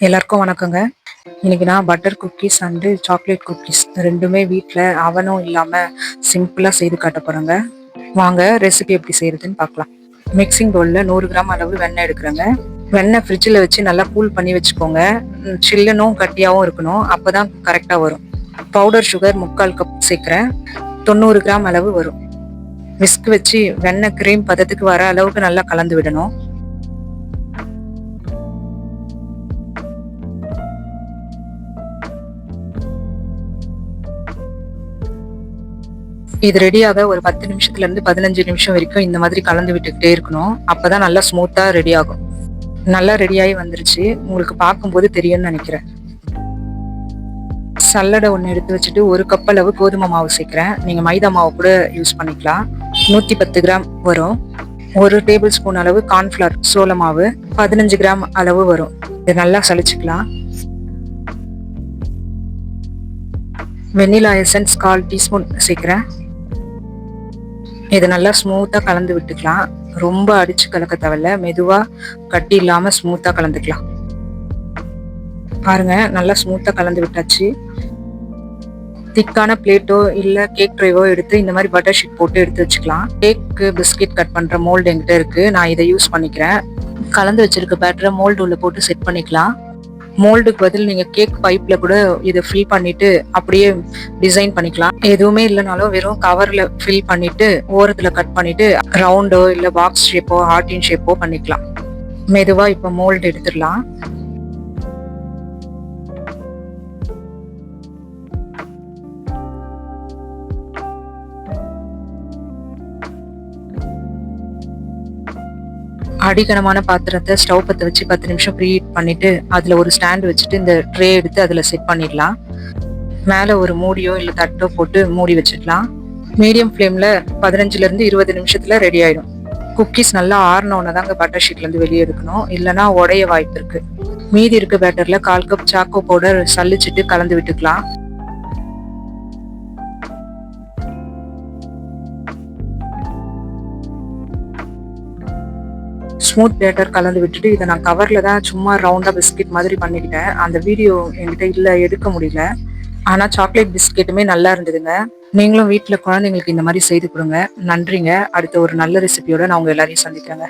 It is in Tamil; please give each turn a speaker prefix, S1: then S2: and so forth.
S1: எல்லாருக்கும் வணக்கங்க. இன்னைக்கு நான் butter cookies and chocolate cookies ரெண்டுமே வீட்டில் அவனும் இல்லாமல் சிம்பிளாக செய்து காட்ட போகிறேங்க. வாங்க ரெசிபி எப்படி செய்யறதுன்னு பார்க்கலாம். மிக்சிங் பவுலில் 100 கிராம் அளவு வெண்ணெய் எடுக்கிறேங்க. வெண்ணெய் ஃப்ரிட்ஜில் வச்சு நல்லா கூல் பண்ணி வச்சுக்கோங்க. சில்லுனும் கட்டியாகவும் இருக்கணும், அப்போ தான் கரெக்டாக வரும். பவுடர் சுகர் 3/4 கப் சேர்க்குறேன். 90 கிராம் அளவு வரும். விஸ்க் வச்சு வெண்ணெய் கிரீம் பதத்துக்கு வர அளவுக்கு நல்லா கலந்து விடணும். இது ரெடியாக ஒரு 10 நிமிஷத்துல இருந்து 15 நிமிஷம் வரைக்கும் இந்த மாதிரி கலந்து விட்டுக்கிட்டே இருக்கணும். அப்பதான் நல்லா ஸ்மூத்தா ரெடி ஆகும். நல்லா ரெடியாகி வந்துருச்சு, உங்களுக்கு பார்க்கும்போது தெரியும்னு நினைக்கிறேன். சல்லடை ஒன்று எடுத்து வச்சுட்டு 1 கப் அளவு கோதுமை மாவு சேர்க்கிறேன். நீங்க மைதா மாவு கூட யூஸ் பண்ணிக்கலாம். 110 கிராம் வரும். 1 டேபிள் ஸ்பூன் அளவு கார்ன்ஃபிளவர் சோள மாவு, 15 கிராம் அளவு வரும். இது நல்லா சலிச்சுக்கலாம். வெண்ணிலா எசன்ஸ் 1/4 டீஸ்பூன் சேர்க்கிறேன். இது நல்லா ஸ்மூத்தா கலந்து விட்டுக்கலாம். ரொம்ப அடிச்சு கலக்க தேவையில்ல, மெதுவா கட்டி இல்லாம ஸ்மூத்தா கலந்துக்கலாம். பாருங்க, நல்லா ஸ்மூத்தா கலந்து விட்டாச்சு. திக்கான பிளேட்டோ இல்ல கேக் ட்ரேவோ எடுத்து இந்த மாதிரி பட்டர் ஷீட் போட்டு எடுத்து வச்சுக்கலாம். கேக்கு பிஸ்கெட் கட் பண்ற மோல்டு என்கிட்ட இருக்கு, நான் இதை யூஸ் பண்ணிக்கிறேன். கலந்து வச்சிருக்க பேட்டரை மோல்டு உள்ள போட்டு செட் பண்ணிக்கலாம். மோல்டுக்கு பதில் நீங்க கேக் பைப்ல கூட இதை ஃபில் பண்ணிட்டு அப்படியே டிசைன் பண்ணிக்கலாம். எதுவுமே இல்லைனாலும் வெறும் கவர்ல ஃபில் பண்ணிட்டு ஓரத்துல கட் பண்ணிட்டு ரவுண்டோ இல்ல பாக்ஸ் ஷேப்போ ஹார்டின் ஷேப்போ பண்ணிக்கலாம். மெதுவா இப்ப மோல்டு எடுத்துடலாம். அடிகனமான பாத்திரத்தை ஸ்டவ் பற்ற வச்சு 10 நிமிஷம் ப்ரீ ஹீட் பண்ணிட்டு அதுல ஒரு ஸ்டாண்ட் வச்சுட்டு இந்த ட்ரே எடுத்து அதுல செட் பண்ணிடலாம். மேல ஒரு மூடியோ இல்ல தட்டோ போட்டு மூடி வச்சுக்கலாம். மீடியம் ஃப்ளேம்ல 15ல இருந்து 20 நிமிஷத்துல ரெடி ஆயிடும். குக்கீஸ் நல்லா ஆறினோன்னு தாங்க பட்டர் ஷீட்ல இருந்து வெளியே எடுக்கணும், இல்லைன்னா உடைய வாய்ப்பு இருக்கு. மீதி இருக்க பேட்டர்ல 1/4 கப் சாக்கோ பவுடர் சல்லிச்சுட்டு கலந்து விட்டுக்கலாம். ஸ்மூத் பேட்டர் கலந்து விட்டுட்டு இதை நான் கவர்ல தான் சும்மா ரவுண்டா பிஸ்கெட் மாதிரி பண்ணிக்கிட்டேன். அந்த வீடியோ என்கிட்ட இல்ல, எடுக்க முடியல. ஆனா சாக்லேட் பிஸ்கெட்டுமே நல்லா இருந்ததுங்க. நீங்களும் வீட்டுல குழந்தைங்களுக்கு இந்த மாதிரி செய்து கொடுங்க. நன்றிங்க. அடுத்த ஒரு நல்ல ரெசிபியோட நான் உங்க எல்லாரையும் சந்திக்கிறேங்க.